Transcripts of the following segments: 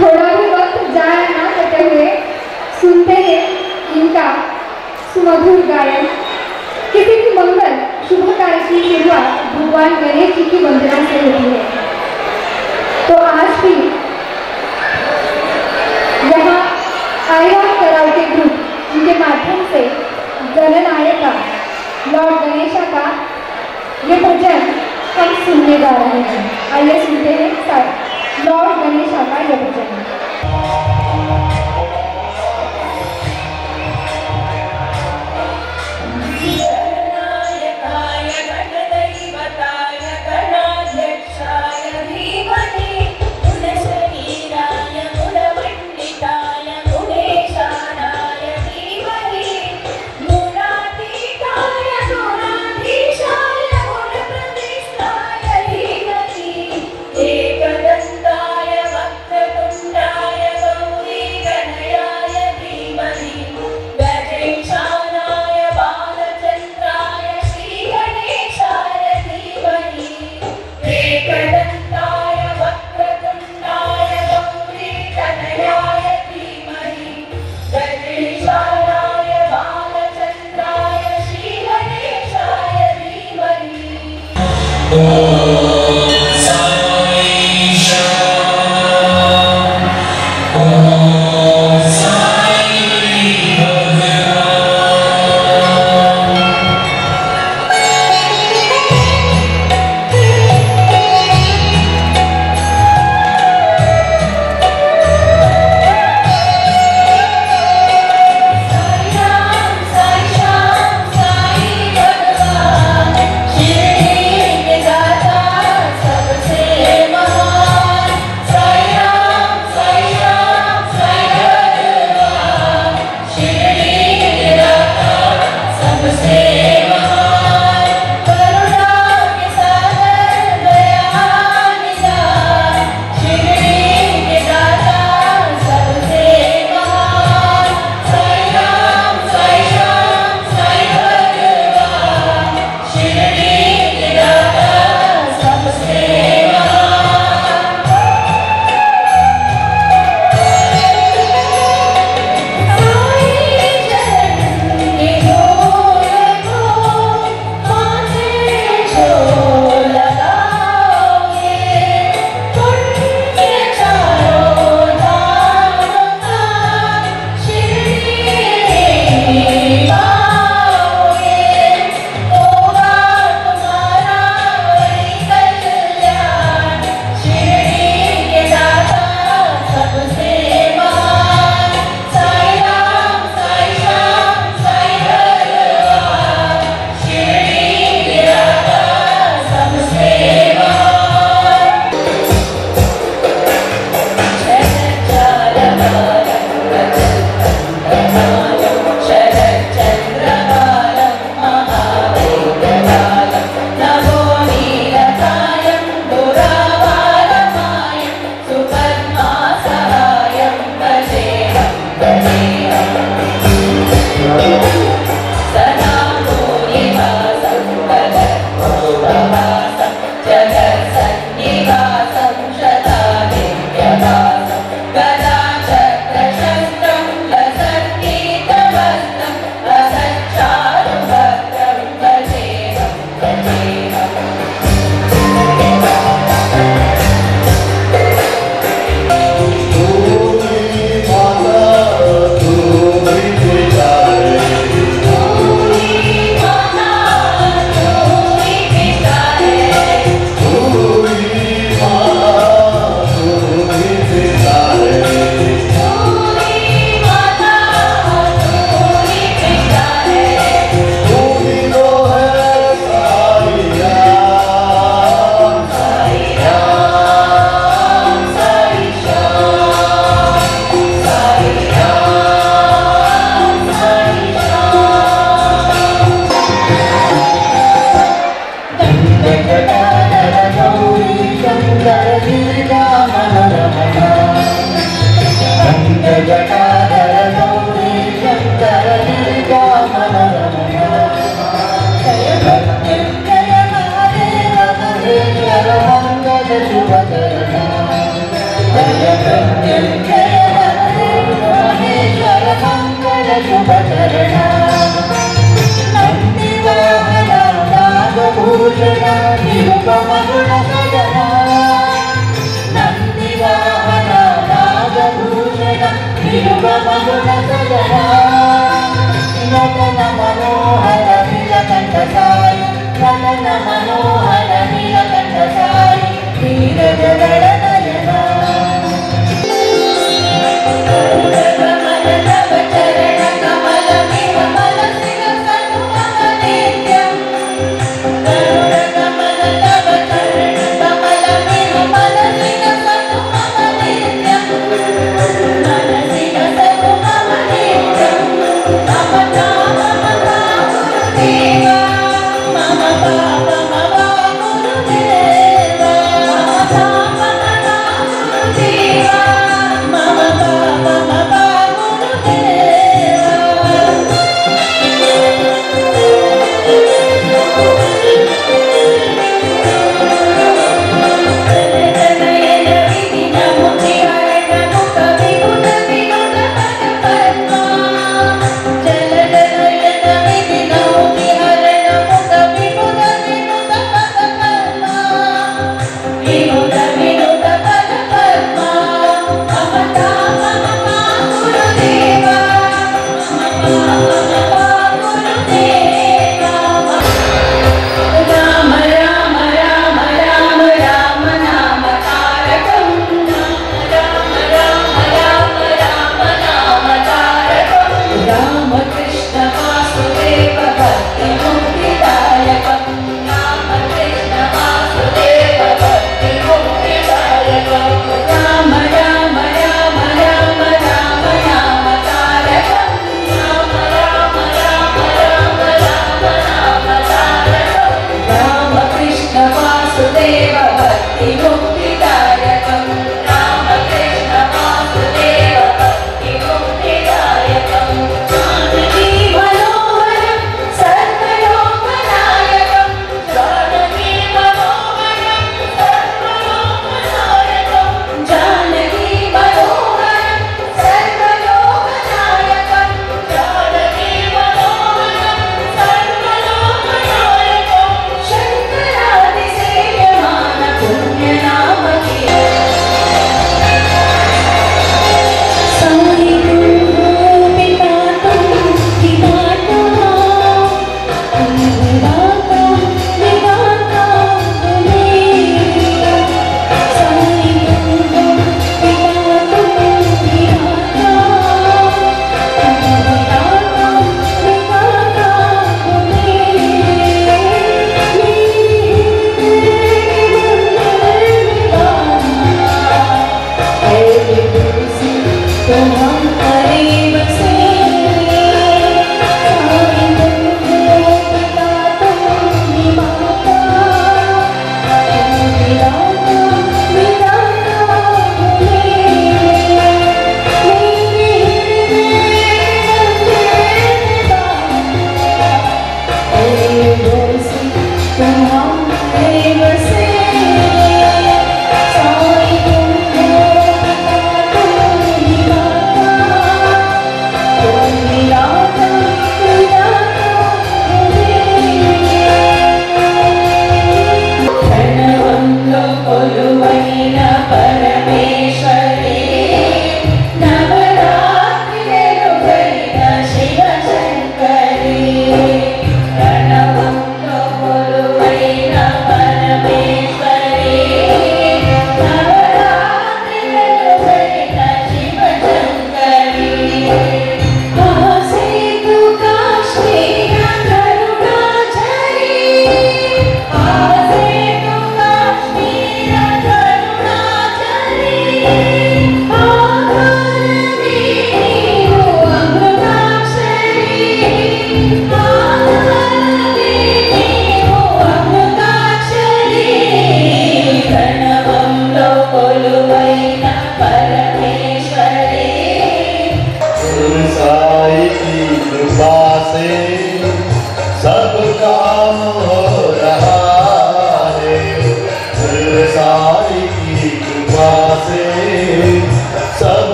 थोड़ा भी वक्त जाया ना करते हुए सुनते हैं इनका सुमधुर गायन। किसी भी मंगल शुभ कार्य की शुरुआत भगवान गणेश जी की वंदना से होती है। तो आज भी यहाँ आईरॉन कराओके ग्रुप उनके माध्यम से गणनायका लॉर्ड गणेशा का ये भजन हम सुनने जा रहे हैं। आइए सुनते हैं लॉर्ड गणेशा का यह भजन। एकदन्ताय वक्रतुण्ड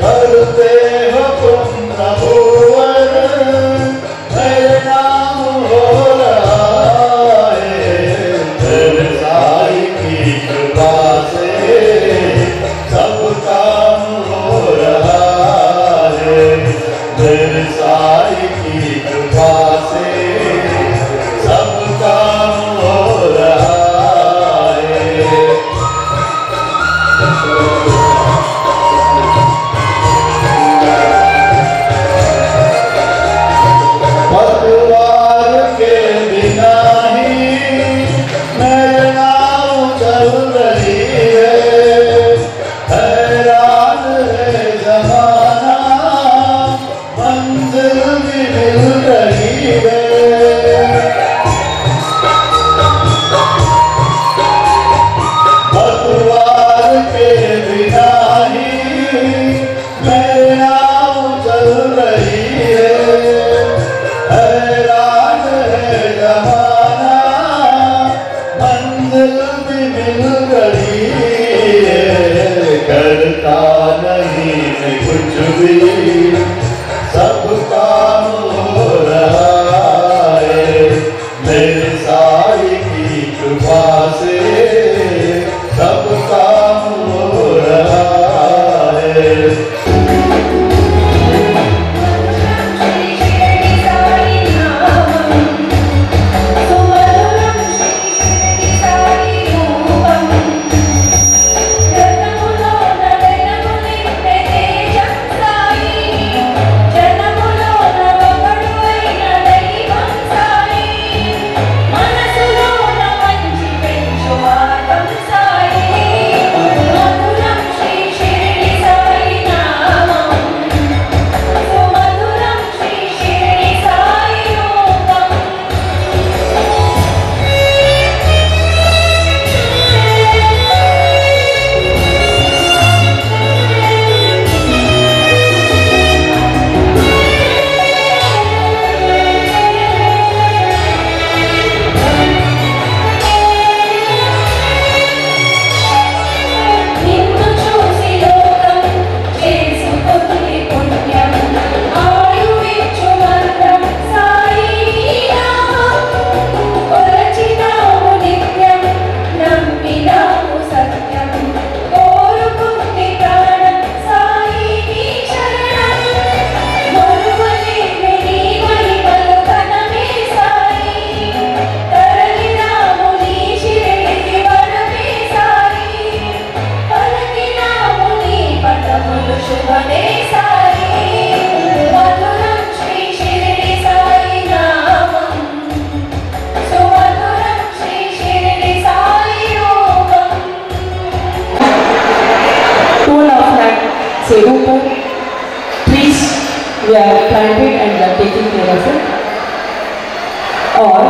करते हो तुम प्रभुवर मेरे साईं की कृपा से सब काम हो रहा है। पतवार के बिना ही मेरे नाव चल रही है, हैरान है जमाना मंजिल भी मिल रही है। पतवार के बिना ही मेरे नाव चल रही है, हैरान है जमाना मंजिल भी मिल रही है। करता नहीं मैं कुछ भी, सब काम हो रहा है। मेरे साईं की कृपा से सब काम हो रहा है। Sedupur, trees we are planted and we are taking care of it. और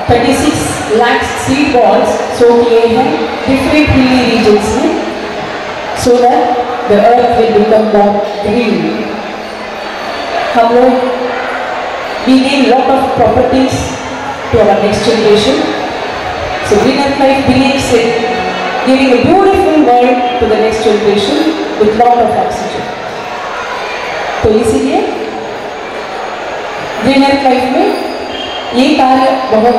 36 लाख सीड balls सो किए हैं different hilly regions में, so that the earth will become more green. हम लोग we gain lot of properties to our next generation. So Green Earth Life believes in giving a beautiful world to the next generation with lot of oxygen. तो इसीलिए green earth life में ये कार्य बहुत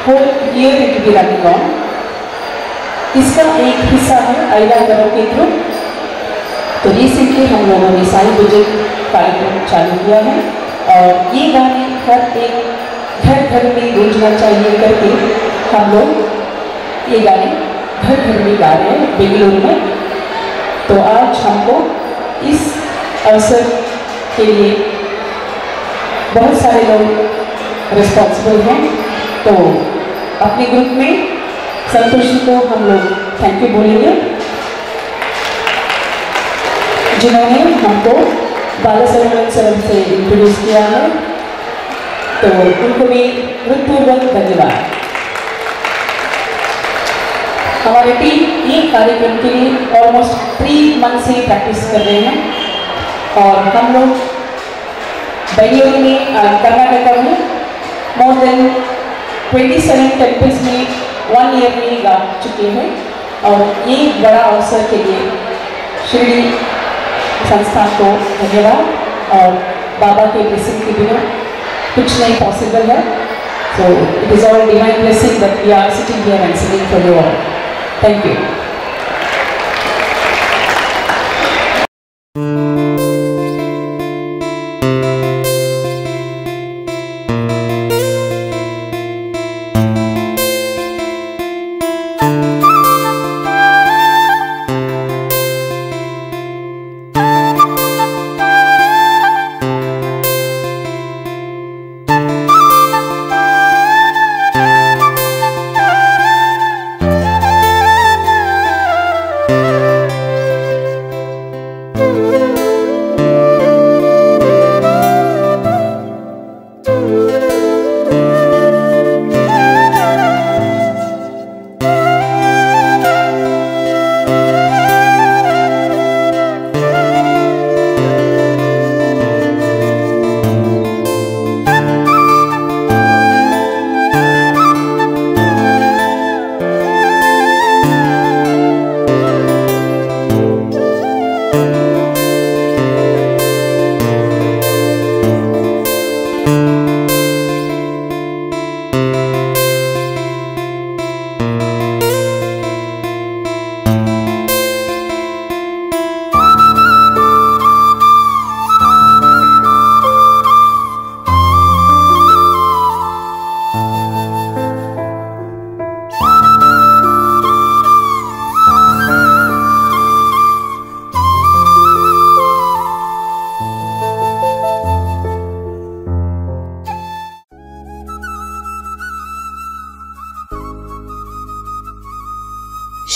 whole year it be running on. इसका एक हिस्सा है आइडा करो के थ्रू। तो रिसेंटली हम लोगों ने साई भजन कार्यक्रम चालू किया है और ये गाने हर एक घर घर में गूंजना चाहिए करके हम लोग ये गाने घर घर में गा रहे हैं बेंगलुरु में। तो आज हमको इस अवसर के लिए बहुत सारे लोग रिस्पॉन्सिबल हैं, तो अपने ग्रुप में संतोषी को हम लोग थैंक यू बोलेंगे जिन्होंने हमको बालासरवण सर से इंट्रोड्यूस किया है, तो उनको भी हृदयपूर्वक धन्यवाद। हमारी टीम ये कार्यक्रम के लिए ऑलमोस्ट 3 मंथ से प्रैक्टिस कर रहे हैं और हम लोग बेंगलुरु में कर्नाटका में मोर देन 27 टेम्पल्स में 1 ईयर में गा चुके हैं और ये बड़ा अवसर के लिए शिरडी संस्था को धन्यवाद। और बाबा के ब्लेसिंग के बिना कुछ नहीं पॉसिबल है, so it is all divine blessing that we are sitting here and singing for you all. Thank you.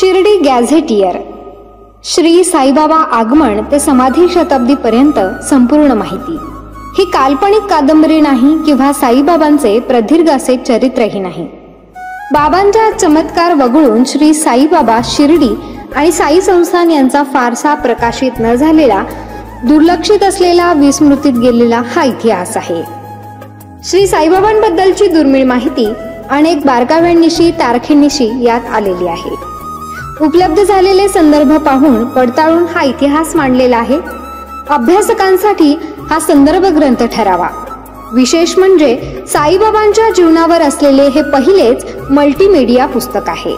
Shirdi gazetteer, Shri Saibaba आगमन ते समाधी शताब्दीपर्यंत संपूर्ण माहिती. ही काल्पनिक कादंबरी नाही किंवा साईबाबांचे प्रदीर्घ असे चरित्रही नाही. बाबांच्या चमत्कार वगळून श्री साईबाबा, शिर्डी आणि साई संस्थान यांचा फारसा प्रकाशित न झालेला, दुर्लक्षित असलेला, विस्मृतीत गेलेला हा इतिहास आहे. श्री साईबाबांबद्दलची दुर्मिळ माहिती अनेक बारकाव्यांनिशी, तारखेनिशी यात आलेली आहे. उपलब्ध झालेले संदर्भ पाहून पडताळून हा इतिहास मांडलेला आहे. अभ्यासकांसाठी हा संदर्भ ग्रंथ ठरावा. विशेष म्हणजे साईबाबांच्या जीवनावर असलेले हे पहिलेच मल्टीमीडिया पुस्तक आहे.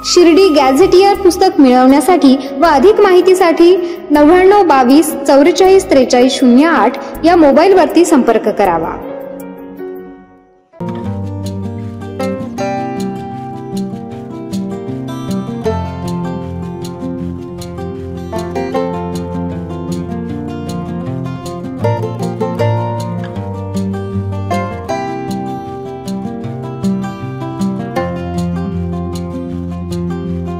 शिर्डी गॅझेटियर पुस्तक मिळवण्यासाठी व अधिक माहितीसाठी 99 22 44 43 08 या मोबाईलवरती संपर्क करावा.